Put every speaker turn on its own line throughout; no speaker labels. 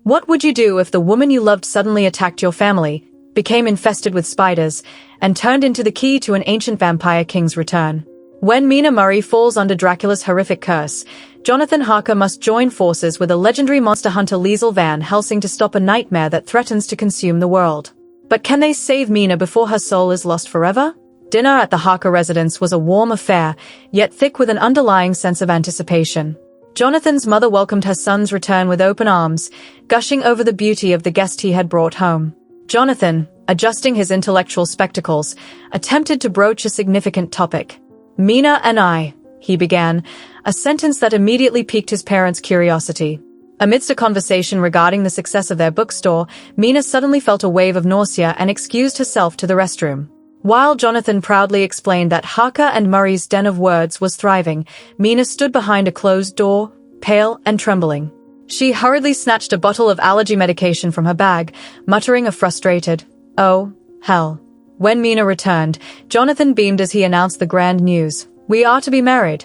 What would you do if the woman you loved suddenly attacked your family, became infested with spiders, and turned into the key to an ancient vampire king's return? When Mina Murray falls under Dracula's horrific curse, Jonathan Harker must join forces with a legendary monster hunter Liesel Van Helsing to stop a nightmare that threatens to consume the world. But can they save Mina before her soul is lost forever? Dinner at the Harker residence was a warm affair, yet thick with an underlying sense of anticipation. Jonathan's mother welcomed her son's return with open arms, gushing over the beauty of the guest he had brought home. Jonathan, adjusting his intellectual spectacles, attempted to broach a significant topic. "Mina and I," he began, a sentence that immediately piqued his parents' curiosity. Amidst a conversation regarding the success of their bookstore, Mina suddenly felt a wave of nausea and excused herself to the restroom. While Jonathan proudly explained that Harker and Murray's den of words was thriving, Mina stood behind a closed door, pale and trembling. She hurriedly snatched a bottle of allergy medication from her bag, muttering a frustrated, "Oh, hell." When Mina returned, Jonathan beamed as he announced the grand news. "We are to be married."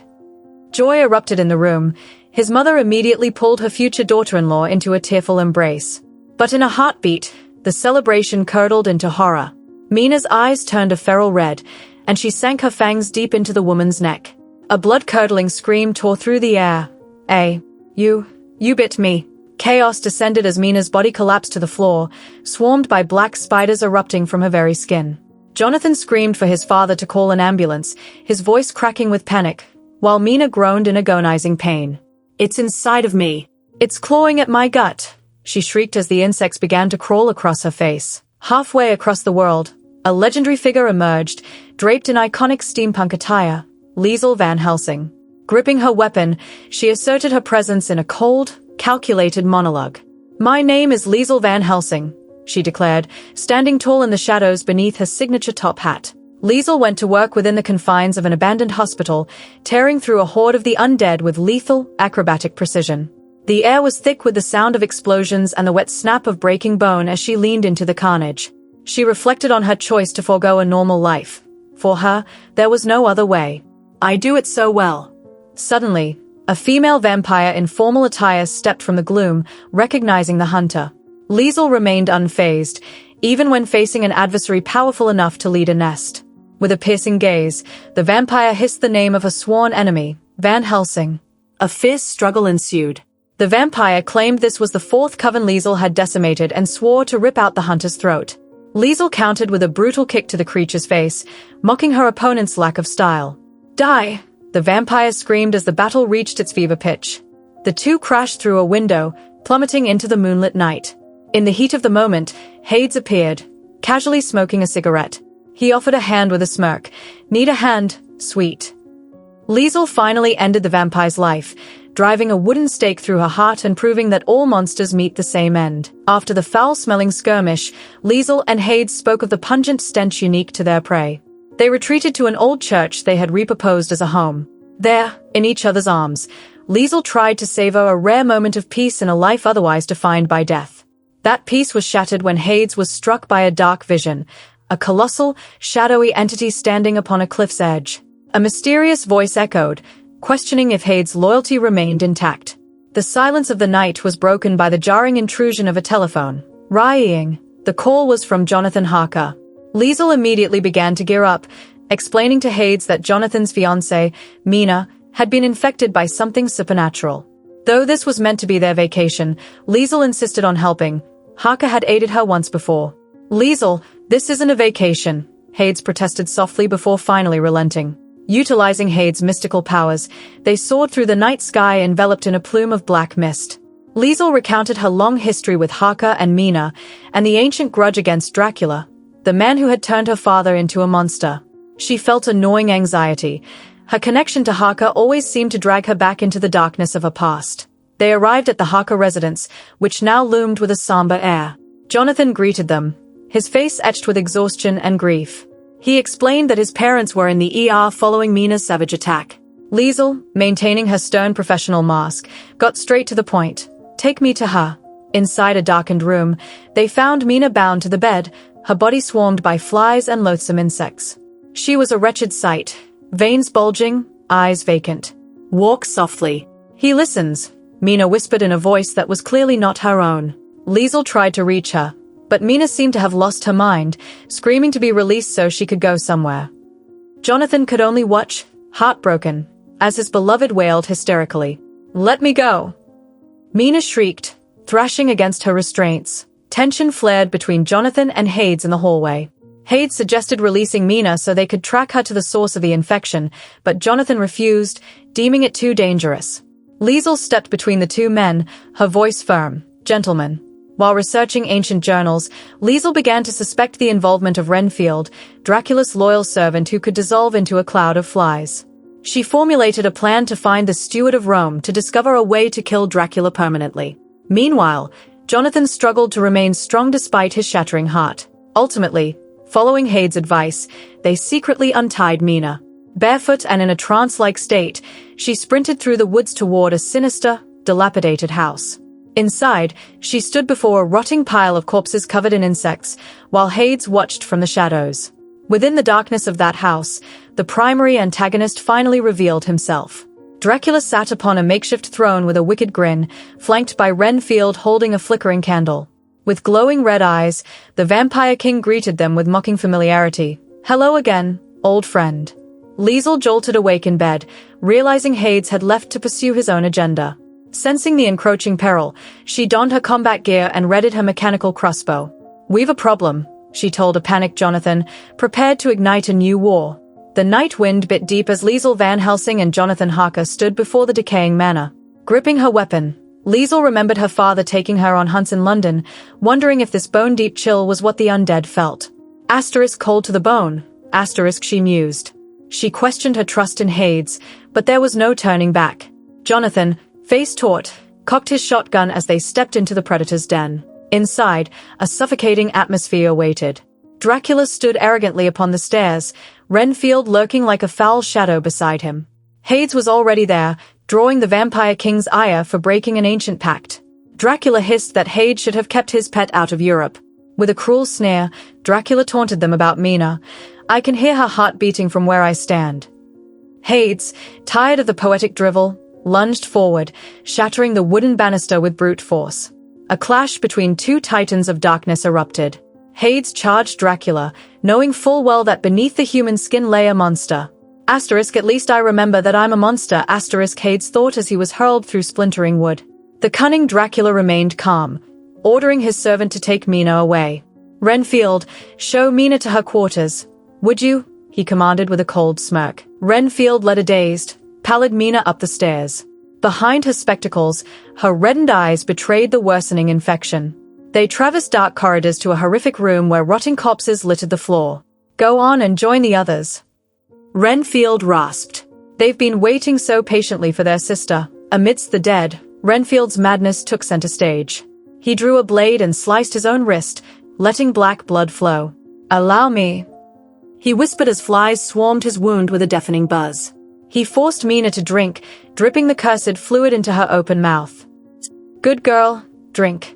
Joy erupted in the room. His mother immediately pulled her future daughter-in-law into a tearful embrace. But in a heartbeat, the celebration curdled into horror. Mina's eyes turned a feral red, and she sank her fangs deep into the woman's neck. A blood-curdling scream tore through the air. You bit me." Chaos descended as Mina's body collapsed to the floor, swarmed by black spiders erupting from her very skin. Jonathan screamed for his father to call an ambulance, his voice cracking with panic, while Mina groaned in agonizing pain. "It's inside of me. It's clawing at my gut," she shrieked as the insects began to crawl across her face. Halfway across the world, a legendary figure emerged, draped in iconic steampunk attire, Liesel Van Helsing. Gripping her weapon, she asserted her presence in a cold, calculated monologue. "My name is Liesel Van Helsing," she declared, standing tall in the shadows beneath her signature top hat. Liesel went to work within the confines of an abandoned hospital, tearing through a horde of the undead with lethal, acrobatic precision. The air was thick with the sound of explosions and the wet snap of breaking bone as she leaned into the carnage. She reflected on her choice to forego a normal life. For her, there was no other way. "I do it so well." Suddenly, a female vampire in formal attire stepped from the gloom, recognizing the hunter. Liesel remained unfazed, even when facing an adversary powerful enough to lead a nest. With a piercing gaze, the vampire hissed the name of a sworn enemy, Van Helsing. A fierce struggle ensued. The vampire claimed this was the fourth coven Liesel had decimated and swore to rip out the hunter's throat. Liesel countered with a brutal kick to the creature's face, mocking her opponent's lack of style. "Die!" the vampire screamed as the battle reached its fever pitch. The two crashed through a window, plummeting into the moonlit night. In the heat of the moment, Hades appeared, casually smoking a cigarette. He offered a hand with a smirk. "Need a hand, sweet." Liesel finally ended the vampire's life, driving a wooden stake through her heart and proving that all monsters meet the same end. After the foul-smelling skirmish, Liesel and Hades spoke of the pungent stench unique to their prey. They retreated to an old church they had repurposed as a home. There, in each other's arms, Liesel tried to savor a rare moment of peace in a life otherwise defined by death. That peace was shattered when Hades was struck by a dark vision, a colossal, shadowy entity standing upon a cliff's edge. A mysterious voice echoed, questioning if Hades' loyalty remained intact. The silence of the night was broken by the jarring intrusion of a telephone. Ringing. The call was from Jonathan Harker. Liesel immediately began to gear up, explaining to Hades that Jonathan's fiancée, Mina, had been infected by something supernatural. Though this was meant to be their vacation, Liesel insisted on helping. Harker had aided her once before. "Liesel, this isn't a vacation," Hades protested softly before finally relenting. Utilizing Hades' mystical powers, they soared through the night sky enveloped in a plume of black mist. Liesel recounted her long history with Harker and Mina, and the ancient grudge against Dracula, the man who had turned her father into a monster. She felt a gnawing anxiety. Her connection to Harker always seemed to drag her back into the darkness of her past. They arrived at the Harker residence, which now loomed with a somber air. Jonathan greeted them, his face etched with exhaustion and grief. He explained that his parents were in the ER following Mina's savage attack. Liesel, maintaining her stern professional mask, got straight to the point. "Take me to her." Inside a darkened room, they found Mina bound to the bed, her body swarmed by flies and loathsome insects. She was a wretched sight, veins bulging, eyes vacant. "Walk softly." "He listens," Mina whispered in a voice that was clearly not her own. Liesel tried to reach her, but Mina seemed to have lost her mind, screaming to be released so she could go somewhere. Jonathan could only watch, heartbroken, as his beloved wailed hysterically. "Let me go!" Mina shrieked, thrashing against her restraints. Tension flared between Jonathan and Hades in the hallway. Hades suggested releasing Mina so they could track her to the source of the infection, but Jonathan refused, deeming it too dangerous. Liesel stepped between the two men, her voice firm. "Gentlemen." While researching ancient journals, Liesel began to suspect the involvement of Renfield, Dracula's loyal servant who could dissolve into a cloud of flies. She formulated a plan to find the steward of Rome to discover a way to kill Dracula permanently. Meanwhile, Jonathan struggled to remain strong despite his shattering heart. Ultimately, following Hades' advice, they secretly untied Mina. Barefoot and in a trance-like state, she sprinted through the woods toward a sinister, dilapidated house. Inside, she stood before a rotting pile of corpses covered in insects, while Hades watched from the shadows. Within the darkness of that house, the primary antagonist finally revealed himself. Dracula sat upon a makeshift throne with a wicked grin, flanked by Renfield holding a flickering candle. With glowing red eyes, the vampire king greeted them with mocking familiarity. "Hello again, old friend." Liesel jolted awake in bed, realizing Hades had left to pursue his own agenda. Sensing the encroaching peril, she donned her combat gear and readied her mechanical crossbow. "We've a problem," she told a panicked Jonathan, prepared to ignite a new war. The night wind bit deep as Liesel Van Helsing and Jonathan Harker stood before the decaying manor. Gripping her weapon, Liesel remembered her father taking her on hunts in London, wondering if this bone-deep chill was what the undead felt. Cold to the bone, she mused. She questioned her trust in Hades, but there was no turning back. Jonathan, face taut, cocked his shotgun as they stepped into the predator's den. Inside, a suffocating atmosphere waited. Dracula stood arrogantly upon the stairs, Renfield lurking like a foul shadow beside him. Hades was already there, drawing the vampire king's ire for breaking an ancient pact. Dracula hissed that Hades should have kept his pet out of Europe. With a cruel sneer, Dracula taunted them about Mina. "I can hear her heart beating from where I stand." Hades, tired of the poetic drivel, lunged forward, shattering the wooden banister with brute force. A clash between two titans of darkness erupted. Hades charged Dracula, knowing full well that beneath the human skin lay a monster. At least I remember that I'm a monster, Hades thought as he was hurled through splintering wood. The cunning Dracula remained calm, ordering his servant to take Mina away. "Renfield, show Mina to her quarters. Would you?" he commanded with a cold smirk. Renfield led a dazed, pallid Mina up the stairs. Behind her spectacles, her reddened eyes betrayed the worsening infection. They traversed dark corridors to a horrific room where rotting corpses littered the floor. "Go on and join the others," Renfield rasped. "They've been waiting so patiently for their sister." Amidst the dead, Renfield's madness took center stage. He drew a blade and sliced his own wrist, letting black blood flow. "Allow me," he whispered as flies swarmed his wound with a deafening buzz. He forced Mina to drink, dripping the cursed fluid into her open mouth. "Good girl, drink,"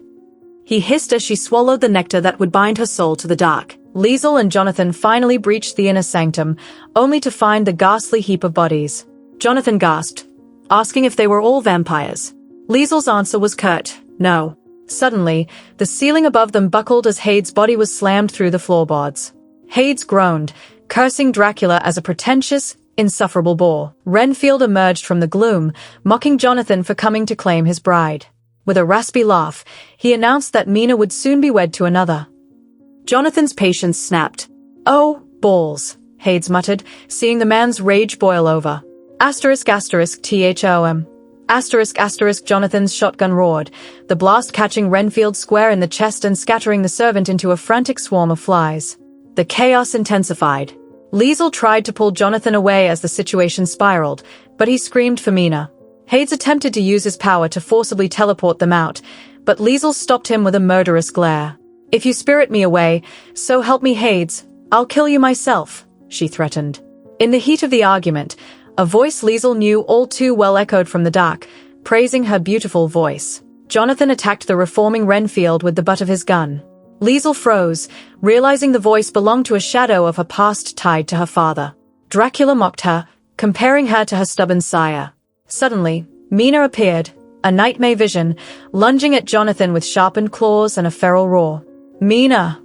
he hissed as she swallowed the nectar that would bind her soul to the dark. Liesel and Jonathan finally breached the inner sanctum, only to find the ghastly heap of bodies. Jonathan gasped, asking if they were all vampires. Liesel's answer was curt, no. Suddenly, the ceiling above them buckled as Hades' body was slammed through the floorboards. Hades groaned, cursing Dracula as a pretentious, insufferable bore. Renfield emerged from the gloom, mocking Jonathan for coming to claim his bride. With a raspy laugh, he announced that Mina would soon be wed to another. Jonathan's patience snapped. "Oh, balls," Hades muttered, seeing the man's rage boil over. THOM. Jonathan's shotgun roared, the blast catching Renfield square in the chest and scattering the servant into a frantic swarm of flies. The chaos intensified. Liesel tried to pull Jonathan away as the situation spiraled, but he screamed for Mina. Hades attempted to use his power to forcibly teleport them out, but Liesel stopped him with a murderous glare. "If you spirit me away, so help me Hades, I'll kill you myself," she threatened. In the heat of the argument, a voice Liesel knew all too well echoed from the dark, praising her beautiful voice. Jonathan attacked the reforming Renfield with the butt of his gun. Liesel froze, realizing the voice belonged to a shadow of her past tied to her father. Dracula mocked her, comparing her to her stubborn sire. Suddenly, Mina appeared, a nightmare vision, lunging at Jonathan with sharpened claws and a feral roar. "Mina!"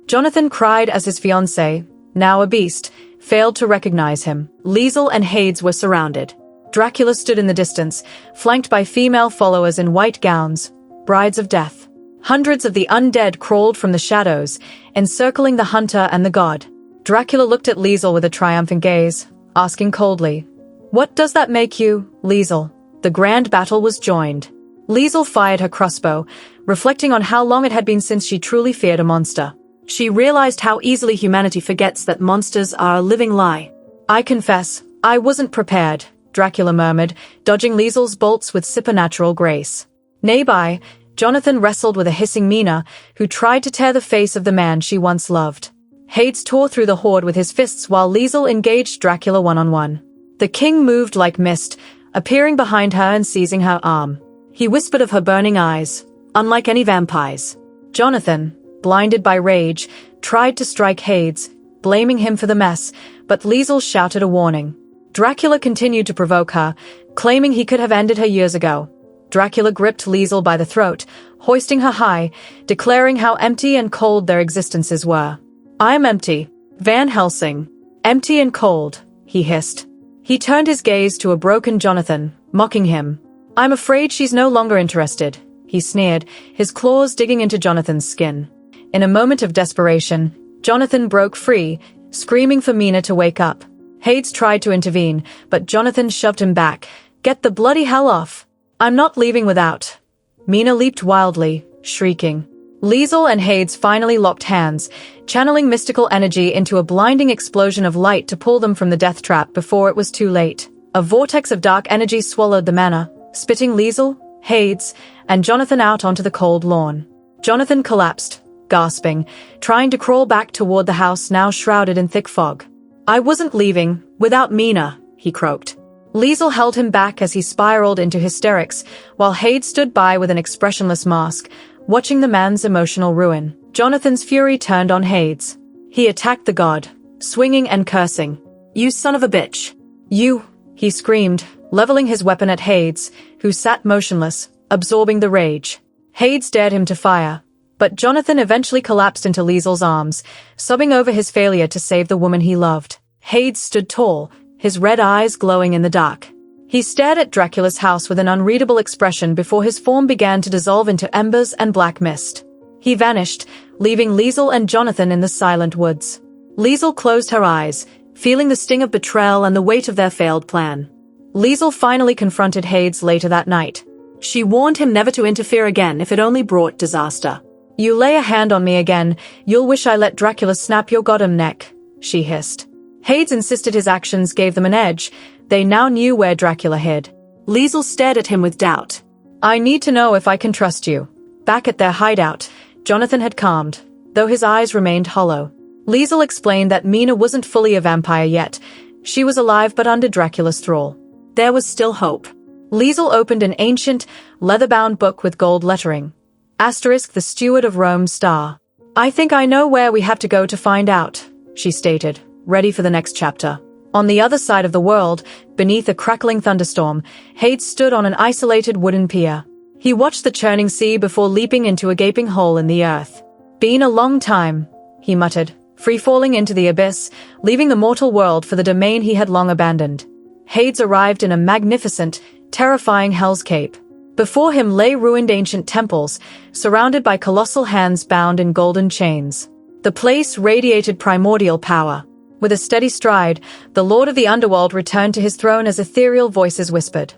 Jonathan cried as his fiancée, now a beast, failed to recognize him. Liesel and Hades were surrounded. Dracula stood in the distance, flanked by female followers in white gowns, brides of death. Hundreds of the undead crawled from the shadows, encircling the hunter and the god. Dracula looked at Liesel with a triumphant gaze, asking coldly, "What does that make you, Liesel?" The grand battle was joined. Liesel fired her crossbow, reflecting on how long it had been since she truly feared a monster. She realized how easily humanity forgets that monsters are a living lie. "I confess, I wasn't prepared," Dracula murmured, dodging Liesel's bolts with supernatural grace. Nearby, Jonathan wrestled with a hissing Mina, who tried to tear the face of the man she once loved. Hades tore through the horde with his fists while Liesel engaged Dracula one-on-one. The king moved like mist, appearing behind her and seizing her arm. He whispered of her burning eyes, unlike any vampires. Jonathan, blinded by rage, tried to strike Hades, blaming him for the mess, but Liesel shouted a warning. Dracula continued to provoke her, claiming he could have ended her years ago. Dracula gripped Liesel by the throat, hoisting her high, declaring how empty and cold their existences were. "I am empty, Van Helsing. Empty and cold," he hissed. He turned his gaze to a broken Jonathan, mocking him. "I'm afraid she's no longer interested," he sneered, his claws digging into Jonathan's skin. In a moment of desperation, Jonathan broke free, screaming for Mina to wake up. Hades tried to intervene, but Jonathan shoved him back. "Get the bloody hell off! I'm not leaving without." Mina leaped wildly, shrieking. Liesel and Hades finally locked hands, channeling mystical energy into a blinding explosion of light to pull them from the death trap before it was too late. A vortex of dark energy swallowed the mana, spitting Liesel, Hades, and Jonathan out onto the cold lawn. Jonathan collapsed, gasping, trying to crawl back toward the house now shrouded in thick fog. "I wasn't leaving, without Mina," he croaked. Liesel held him back as he spiraled into hysterics, while Hades stood by with an expressionless mask, watching the man's emotional ruin. Jonathan's fury turned on Hades. He attacked the god, swinging and cursing. "You son of a bitch! You!" he screamed, leveling his weapon at Hades, who sat motionless, absorbing the rage. Hades dared him to fire, but Jonathan eventually collapsed into Liesel's arms, sobbing over his failure to save the woman he loved. Hades stood tall, his red eyes glowing in the dark. He stared at Dracula's house with an unreadable expression before his form began to dissolve into embers and black mist. He vanished, leaving Liesel and Jonathan in the silent woods. Liesel closed her eyes, feeling the sting of betrayal and the weight of their failed plan. Liesel finally confronted Hades later that night. She warned him never to interfere again if it only brought disaster. "You lay a hand on me again, you'll wish I let Dracula snap your goddamn neck," she hissed. Hades insisted his actions gave them an edge. They now knew where Dracula hid. Liesel stared at him with doubt. "I need to know if I can trust you." Back at their hideout, Jonathan had calmed, though his eyes remained hollow. Liesel explained that Mina wasn't fully a vampire yet. She was alive but under Dracula's thrall. There was still hope. Liesel opened an ancient, leather-bound book with gold lettering. Asterisk, the steward of Rome's star. "I think I know where we have to go to find out," she stated, ready for the next chapter. On the other side of the world, beneath a crackling thunderstorm, Hades stood on an isolated wooden pier. He watched the churning sea before leaping into a gaping hole in the earth. "Been a long time," he muttered, free-falling into the abyss, leaving the mortal world for the domain he had long abandoned. Hades arrived in a magnificent, terrifying hellscape. Before him lay ruined ancient temples, surrounded by colossal hands bound in golden chains. The place radiated primordial power. With a steady stride, the Lord of the Underworld returned to his throne as ethereal voices whispered,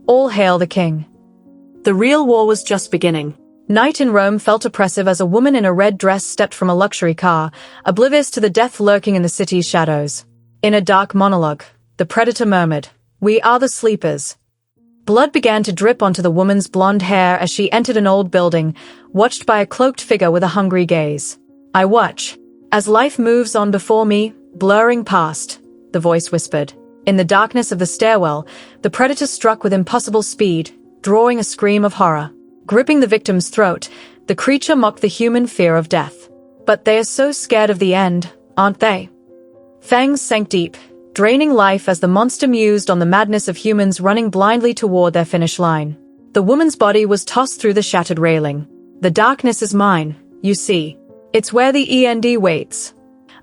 "All hail the king." The real war was just beginning. Night in Rome felt oppressive as a woman in a red dress stepped from a luxury car, oblivious to the death lurking in the city's shadows. In a dark monologue, the predator murmured, "We are the sleepers." Blood began to drip onto the woman's blonde hair as she entered an old building, watched by a cloaked figure with a hungry gaze. "I watch. As life moves on before me, blurring past," the voice whispered. In the darkness of the stairwell, the predator struck with impossible speed, drawing a scream of horror. Gripping the victim's throat, the creature mocked the human fear of death. "But they are so scared of the end, aren't they?" Fangs sank deep, draining life as the monster mused on the madness of humans running blindly toward their finish line. The woman's body was tossed through the shattered railing. The darkness is mine, you see. It's where the end waits.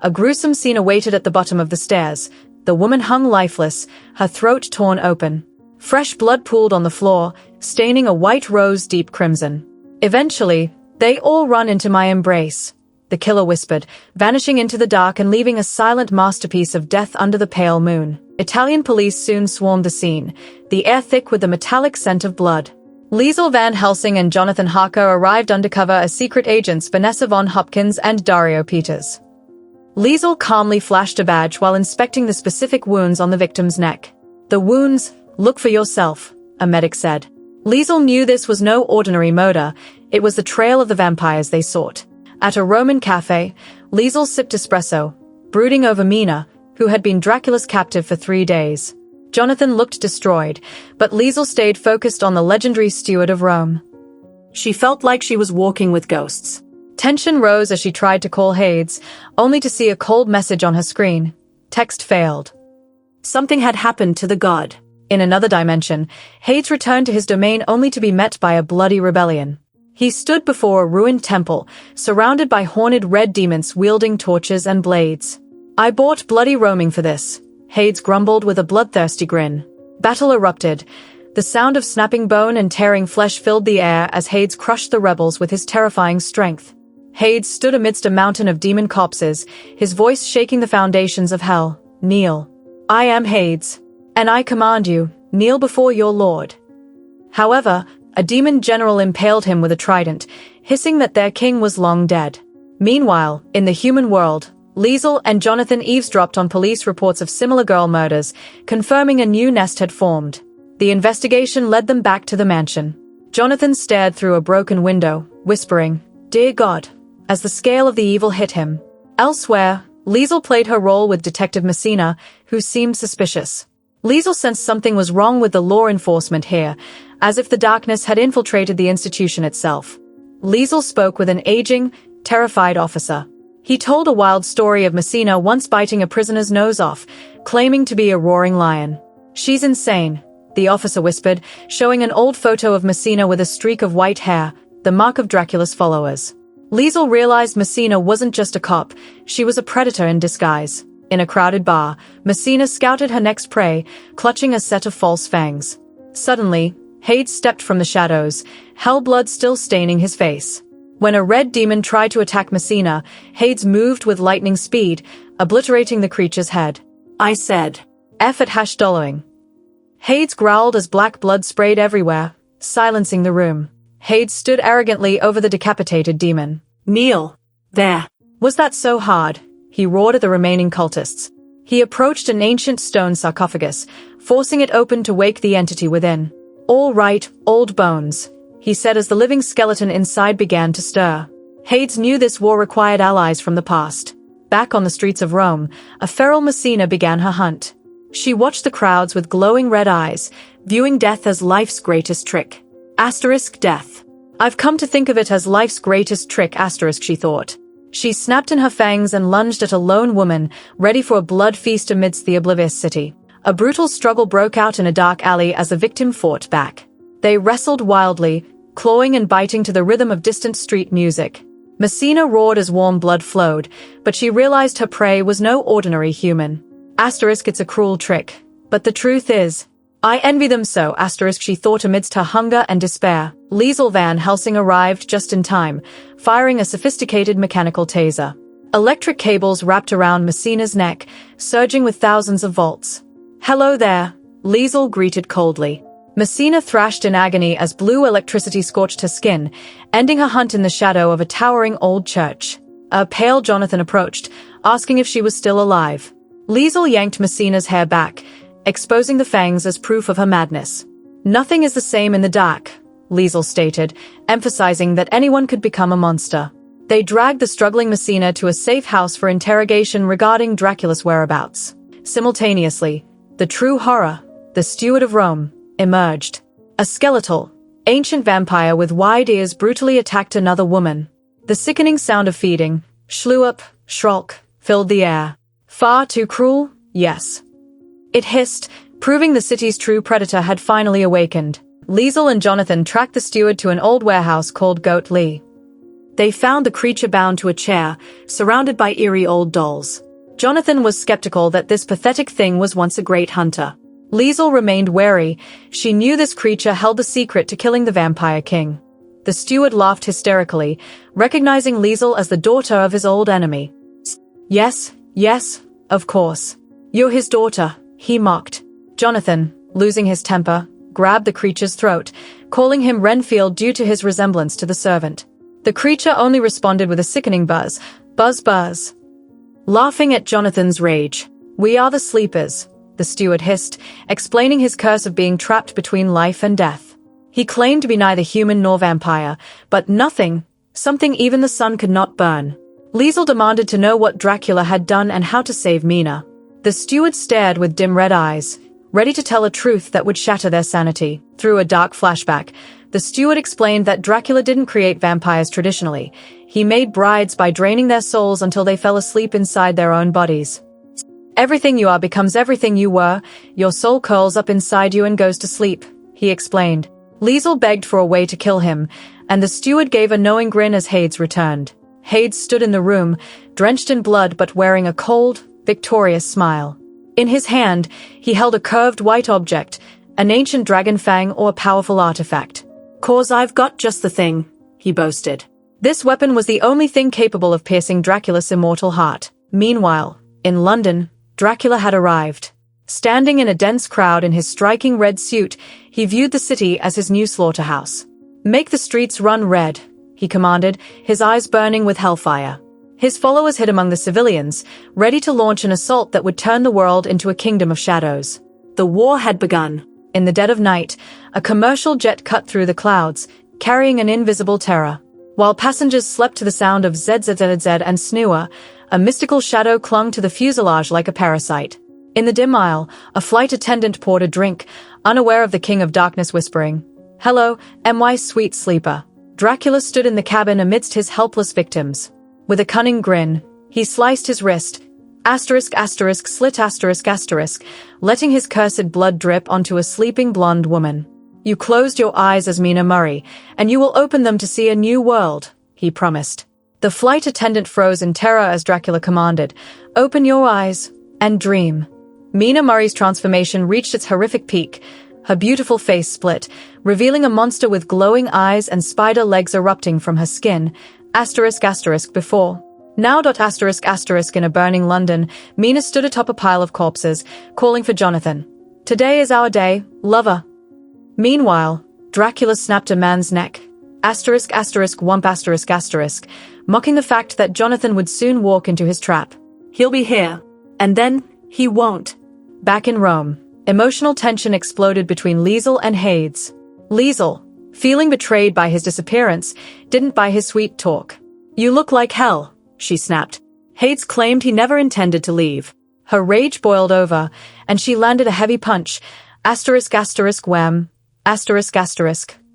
A gruesome scene awaited at the bottom of the stairs. The woman hung lifeless, her throat torn open. Fresh blood pooled on the floor, staining a white rose deep crimson. Eventually, they all run into my embrace, the killer whispered, vanishing into the dark and leaving a silent masterpiece of death under the pale moon. Italian police soon swarmed the scene, the air thick with the metallic scent of blood. Liesel Van Helsing and Jonathan Harker arrived undercover as secret agents Vanessa von Hopkins and Dario Peters. Liesel calmly flashed a badge while inspecting the specific wounds on the victim's neck. The wounds, look for yourself, a medic said. Liesel knew this was no ordinary murder, it was the trail of the vampires they sought. At a Roman cafe, Liesel sipped espresso, brooding over Mina, who had been Dracula's captive for 3 days. Jonathan looked destroyed, but Liesel stayed focused on the legendary steward of Rome. She felt like she was walking with ghosts. Tension rose as she tried to call Hades, only to see a cold message on her screen. Text failed. Something had happened to the god. In another dimension, Hades returned to his domain only to be met by a bloody rebellion. He stood before a ruined temple, surrounded by horned red demons wielding torches and blades. I bought bloody roaming for this, Hades grumbled with a bloodthirsty grin. Battle erupted. The sound of snapping bone and tearing flesh filled the air as Hades crushed the rebels with his terrifying strength. Hades stood amidst a mountain of demon corpses, his voice shaking the foundations of hell. Kneel. I am Hades, and I command you, kneel before your lord. However, a demon general impaled him with a trident, hissing that their king was long dead. Meanwhile, in the human world, Liesel and Jonathan eavesdropped on police reports of similar girl murders, confirming a new nest had formed. The investigation led them back to the mansion. Jonathan stared through a broken window, whispering, "Dear God," as the scale of the evil hit him. Elsewhere, Liesel played her role with Detective Messina, who seemed suspicious. Liesel sensed something was wrong with the law enforcement here, as if the darkness had infiltrated the institution itself. Liesel spoke with an aging, terrified officer. He told a wild story of Messina once biting a prisoner's nose off, claiming to be a roaring lion. "She's insane," the officer whispered, showing an old photo of Messina with a streak of white hair, the mark of Dracula's followers. Liesel realized Messina wasn't just a cop, she was a predator in disguise. In a crowded bar, Messina scouted her next prey, clutching a set of false fangs. Suddenly, Hades stepped from the shadows, hell blood still staining his face. When a red demon tried to attack Messina, Hades moved with lightning speed, obliterating the creature's head. "I said, F at $. Hades growled as black blood sprayed everywhere, silencing the room. Hades stood arrogantly over the decapitated demon. "Kneel. There. Was that so hard?" He roared at the remaining cultists. He approached an ancient stone sarcophagus, forcing it open to wake the entity within. "All right, old bones," he said as the living skeleton inside began to stir. Hades knew this war required allies from the past. Back on the streets of Rome, a feral Messina began her hunt. She watched the crowds with glowing red eyes, viewing death as life's greatest trick. Death. I've come to think of it as life's greatest trick, she thought. She snapped in her fangs and lunged at a lone woman, ready for a blood feast amidst the oblivious city. A brutal struggle broke out in a dark alley as the victim fought back. They wrestled wildly, clawing and biting to the rhythm of distant street music. Messina roared as warm blood flowed, but she realized her prey was no ordinary human. It's a cruel trick. But the truth is, I envy them so, she thought amidst her hunger and despair. Liesel Van Helsing arrived just in time, firing a sophisticated mechanical taser. Electric cables wrapped around Messina's neck, surging with thousands of volts. "Hello there," Liesel greeted coldly. Messina thrashed in agony as blue electricity scorched her skin, ending her hunt in the shadow of a towering old church. A pale Jonathan approached, asking if she was still alive. Liesel yanked Messina's hair back, exposing the fangs as proof of her madness. "Nothing is the same in the dark," Liesel stated, emphasizing that anyone could become a monster. They dragged the struggling Messina to a safe house for interrogation regarding Dracula's whereabouts. Simultaneously, the true horror, the steward of Rome, emerged. A skeletal, ancient vampire with wide ears brutally attacked another woman. The sickening sound of feeding, shlup, shrulk, filled the air. Far too cruel? Yes. It hissed, proving the city's true predator had finally awakened. Liesel and Jonathan tracked the steward to an old warehouse called Goat Lee. They found the creature bound to a chair, surrounded by eerie old dolls. Jonathan was skeptical that this pathetic thing was once a great hunter. Liesel remained wary. She knew this creature held the secret to killing the vampire king. The steward laughed hysterically, recognizing Liesel as the daughter of his old enemy. Yes, of course. You're his daughter, he mocked. Jonathan, losing his temper, grabbed the creature's throat, calling him Renfield due to his resemblance to the servant. The creature only responded with a sickening buzz, buzz. Laughing at Jonathan's rage. We are the sleepers, the steward hissed, explaining his curse of being trapped between life and death. He claimed to be neither human nor vampire, but something even the sun could not burn. Liesel demanded to know what Dracula had done and how to save Mina. The steward stared with dim red eyes, ready to tell a truth that would shatter their sanity. Through a dark flashback, the steward explained that Dracula didn't create vampires traditionally. He made brides by draining their souls until they fell asleep inside their own bodies. Everything you are becomes everything you were. Your soul curls up inside you and goes to sleep, he explained. Liesel begged for a way to kill him, and the steward gave a knowing grin as Hades returned. Hades stood in the room, drenched in blood but wearing a cold, victorious smile. In his hand, he held a curved white object, an ancient dragon fang or a powerful artifact. "'Cause I've got just the thing," he boasted. This weapon was the only thing capable of piercing Dracula's immortal heart. Meanwhile, in London, Dracula had arrived. Standing in a dense crowd in his striking red suit, he viewed the city as his new slaughterhouse. "Make the streets run red," he commanded, his eyes burning with hellfire. His followers hid among the civilians, ready to launch an assault that would turn the world into a kingdom of shadows. The war had begun. In the dead of night, a commercial jet cut through the clouds, carrying an invisible terror. While passengers slept to the sound of ZZZZ and snooer, a mystical shadow clung to the fuselage like a parasite. In the dim aisle, a flight attendant poured a drink, unaware of the King of Darkness whispering, "Hello, my sweet sleeper." Dracula stood in the cabin amidst his helpless victims. With a cunning grin, he sliced his wrist, slit, letting his cursed blood drip onto a sleeping blonde woman. "You closed your eyes as Mina Murray, and you will open them to see a new world," he promised. The flight attendant froze in terror as Dracula commanded, "Open your eyes and dream." Mina Murray's transformation reached its horrific peak. Her beautiful face split, revealing a monster with glowing eyes and spider legs erupting from her skin. Before. Now. In a burning London, Mina stood atop a pile of corpses, calling for Jonathan. "Today is our day, lover." Meanwhile, Dracula snapped a man's neck. ****, mocking the fact that Jonathan would soon walk into his trap. "He'll be here. And then, he won't." Back in Rome, emotional tension exploded between Liesel and Hades. Liesel, feeling betrayed by his disappearance, didn't buy his sweet talk. "You look like hell," she snapped. Hades claimed he never intended to leave. Her rage boiled over, and she landed a heavy punch, wham,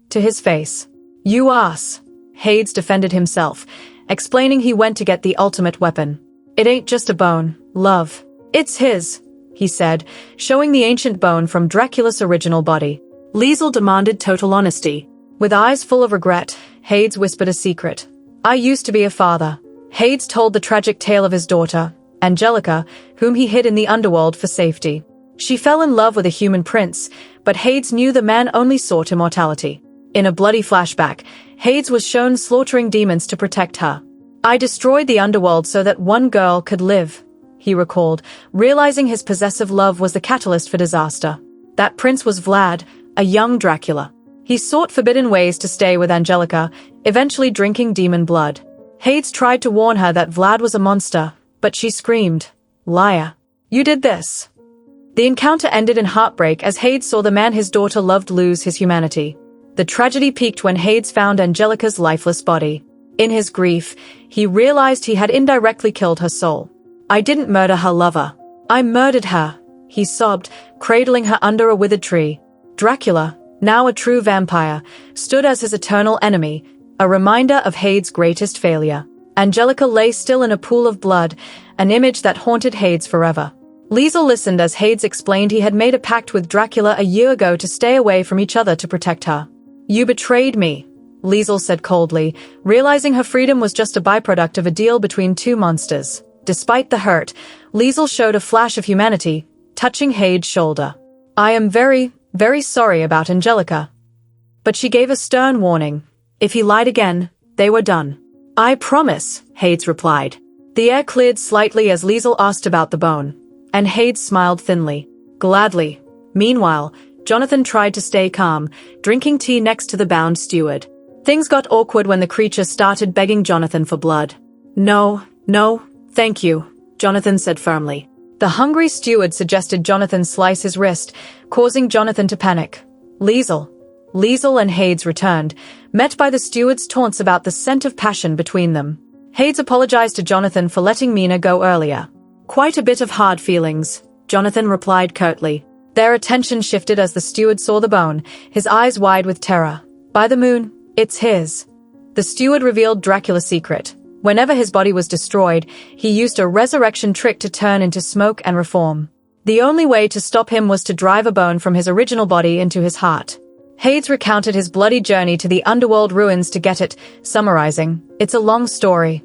to his face. "You ass." Hades defended himself, explaining he went to get the ultimate weapon. "It ain't just a bone, love. It's his," he said, showing the ancient bone from Dracula's original body. Liesel demanded total honesty. With eyes full of regret, Hades whispered a secret. "I used to be a father." Hades told the tragic tale of his daughter, Angelica, whom he hid in the underworld for safety. She fell in love with a human prince, but Hades knew the man only sought immortality. In a bloody flashback, Hades was shown slaughtering demons to protect her. "I destroyed the underworld so that one girl could live," he recalled, realizing his possessive love was the catalyst for disaster. That prince was Vlad, a young Dracula. He sought forbidden ways to stay with Angelica, eventually drinking demon blood. Hades tried to warn her that Vlad was a monster, but she screamed, "Liar. You did this." The encounter ended in heartbreak as Hades saw the man his daughter loved lose his humanity. The tragedy peaked when Hades found Angelica's lifeless body. In his grief, he realized he had indirectly killed her soul. "I didn't murder her lover. I murdered her," he sobbed, cradling her under a withered tree. Dracula, now a true vampire, stood as his eternal enemy, a reminder of Hades' greatest failure. Angelica lay still in a pool of blood, an image that haunted Hades forever. Liesel listened as Hades explained he had made a pact with Dracula a year ago to stay away from each other to protect her. "You betrayed me," Liesel said coldly, realizing her freedom was just a byproduct of a deal between two monsters. Despite the hurt, Liesel showed a flash of humanity, touching Hades' shoulder. "I am very, very sorry about Angelica." But she gave a stern warning. If he lied again, they were done. "I promise," Hades replied. The air cleared slightly as Liesel asked about the bone, and Hades smiled thinly. "Gladly." Meanwhile, Jonathan tried to stay calm, drinking tea next to the bound steward. Things got awkward when the creature started begging Jonathan for blood. No, thank you," Jonathan said firmly. The hungry steward suggested Jonathan slice his wrist, causing Jonathan to panic. Liesel and Hades returned, met by the steward's taunts about the scent of passion between them. Hades apologized to Jonathan for letting Mina go earlier. "Quite a bit of hard feelings," Jonathan replied curtly. Their attention shifted as the steward saw the bone, his eyes wide with terror. "By the moon, it's his." The steward revealed Dracula's secret. Whenever his body was destroyed, he used a resurrection trick to turn into smoke and reform. The only way to stop him was to drive a bone from his original body into his heart. Hades recounted his bloody journey to the underworld ruins to get it, summarizing, "It's a long story."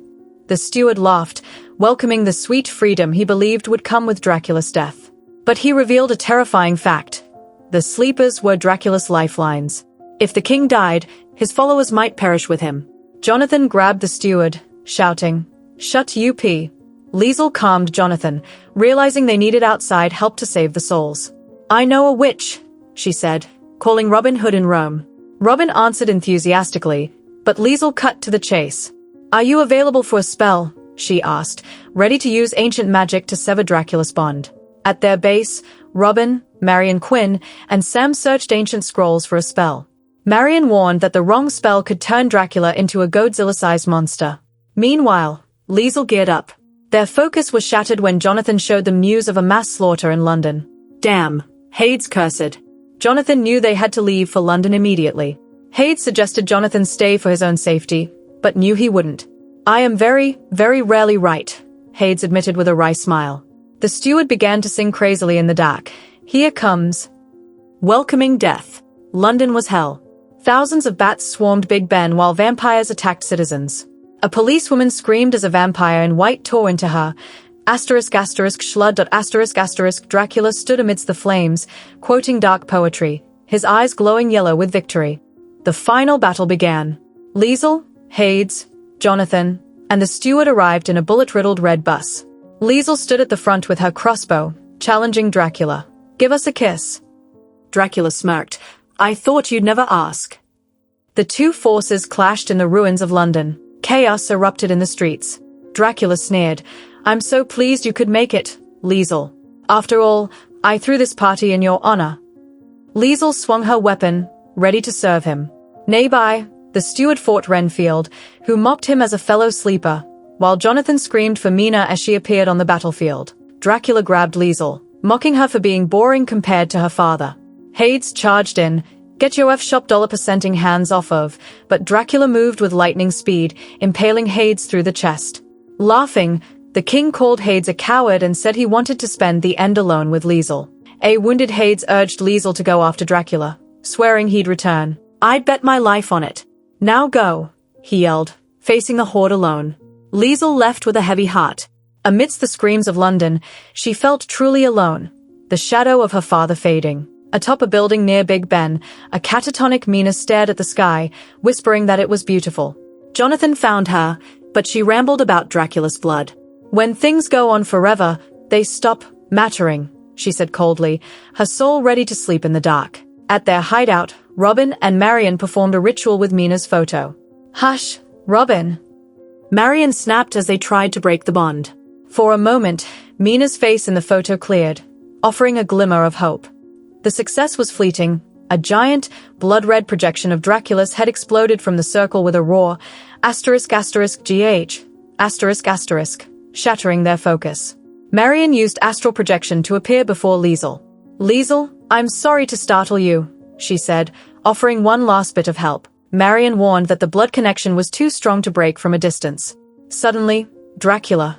The steward laughed, welcoming the sweet freedom he believed would come with Dracula's death. But he revealed a terrifying fact. The sleepers were Dracula's lifelines. If the king died, his followers might perish with him. Jonathan grabbed the steward, shouting, "Shut up." Liesel calmed Jonathan, realizing they needed outside help to save the souls. "I know a witch," she said, calling Robin Hood in Rome. Robin answered enthusiastically, but Liesel cut to the chase. "Are you available for a spell?" she asked, ready to use ancient magic to sever Dracula's bond. At their base, Robin, Marion Quinn, and Sam searched ancient scrolls for a spell. Marion warned that the wrong spell could turn Dracula into a Godzilla-sized monster. Meanwhile, Liesel geared up. Their focus was shattered when Jonathan showed them news of a mass slaughter in London. "Damn," Hades cursed. Jonathan knew they had to leave for London immediately. Hades suggested Jonathan stay for his own safety, but knew he wouldn't. "I am very, very rarely right," Hades admitted with a wry smile. The steward began to sing crazily in the dark. "Here comes." Welcoming death. London was hell. Thousands of bats swarmed Big Ben while vampires attacked citizens. A policewoman screamed as a vampire in white tore into her. **schlud. Dracula stood amidst the flames, quoting dark poetry, his eyes glowing yellow with victory. The final battle began. Liesel, Hades, Jonathan, and the steward arrived in a bullet-riddled red bus. Liesel stood at the front with her crossbow, challenging Dracula. "Give us a kiss." Dracula smirked. "I thought you'd never ask." The two forces clashed in the ruins of London. Chaos erupted in the streets. Dracula sneered. "I'm so pleased you could make it, Liesel. After all, I threw this party in your honor." Liesel swung her weapon, ready to serve him. Nearby, the steward fought Renfield, who mocked him as a fellow sleeper, while Jonathan screamed for Mina as she appeared on the battlefield. Dracula grabbed Liesel, mocking her for being boring compared to her father. Hades charged in. "Get your $% hands off of," but Dracula moved with lightning speed, impaling Hades through the chest. Laughing, the king called Hades a coward and said he wanted to spend the end alone with Liesel. A wounded Hades urged Liesel to go after Dracula, swearing he'd return. "I'd bet my life on it." "Now go," he yelled, facing the horde alone. Liesel left with a heavy heart. Amidst the screams of London, she felt truly alone, the shadow of her father fading. Atop a building near Big Ben, a catatonic Mina stared at the sky, whispering that it was beautiful. Jonathan found her, but she rambled about Dracula's blood. "When things go on forever, they stop mattering," she said coldly, her soul ready to sleep in the dark. At their hideout, Robin and Marion performed a ritual with Mina's photo. "Hush, Robin." Marion snapped as they tried to break the bond. For a moment, Mina's face in the photo cleared, offering a glimmer of hope. The success was fleeting. A giant, blood-red projection of Dracula's head exploded from the circle with a roar, **GH**, shattering their focus. Marion used astral projection to appear before Liesel. "Liesel, I'm sorry to startle you," she said, offering one last bit of help. Marion warned that the blood connection was too strong to break from a distance. Suddenly, Dracula,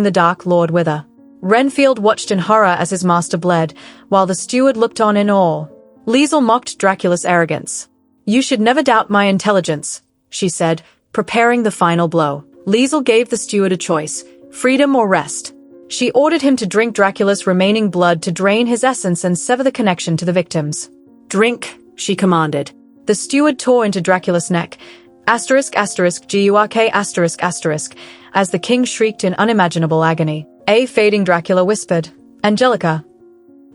taking the Dark Lord with her. Renfield watched in horror as his master bled, while the steward looked on in awe. Liesel mocked Dracula's arrogance. "You should never doubt my intelligence," she said, preparing the final blow. Liesel gave the steward a choice, freedom or rest. She ordered him to drink Dracula's remaining blood to drain his essence and sever the connection to the victims. "Drink," she commanded. The steward tore into Dracula's neck, *******, as the king shrieked in unimaginable agony. A fading Dracula whispered, "Angelica."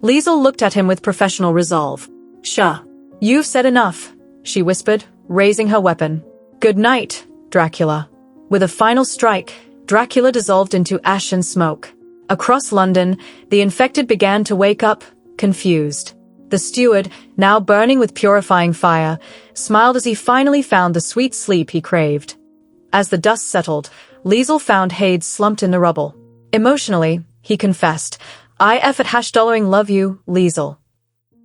Liesel looked at him with professional resolve. "Sure. You've said enough," she whispered, raising her weapon. "Good night, Dracula." With a final strike, Dracula dissolved into ash and smoke. Across London, the infected began to wake up, confused. The steward, now burning with purifying fire, smiled as he finally found the sweet sleep he craved. As the dust settled, Liesel found Hades slumped in the rubble. Emotionally, he confessed, "I $love you, Liesel."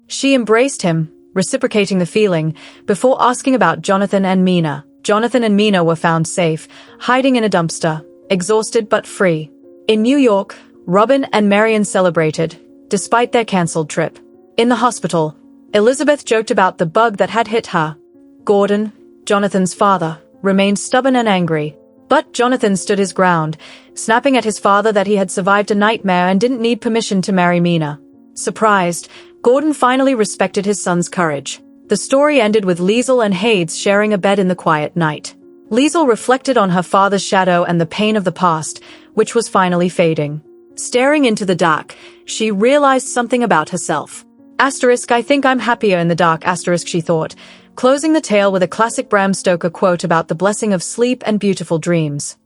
She embraced him, reciprocating the feeling, before asking about Jonathan and Mina. Jonathan and Mina were found safe, hiding in a dumpster, exhausted but free. In New York, Robin and Marion celebrated, despite their cancelled trip. In the hospital, Elizabeth joked about the bug that had hit her. Gordon, Jonathan's father, remained stubborn and angry. But Jonathan stood his ground, snapping at his father that he had survived a nightmare and didn't need permission to marry Mina. Surprised, Gordon finally respected his son's courage. The story ended with Liesel and Hades sharing a bed in the quiet night. Liesel reflected on her father's shadow and the pain of the past, which was finally fading. Staring into the dark, she realized something about herself. "I think I'm happier in the dark," she thought, closing the tale with a classic Bram Stoker quote about the blessing of sleep and beautiful dreams.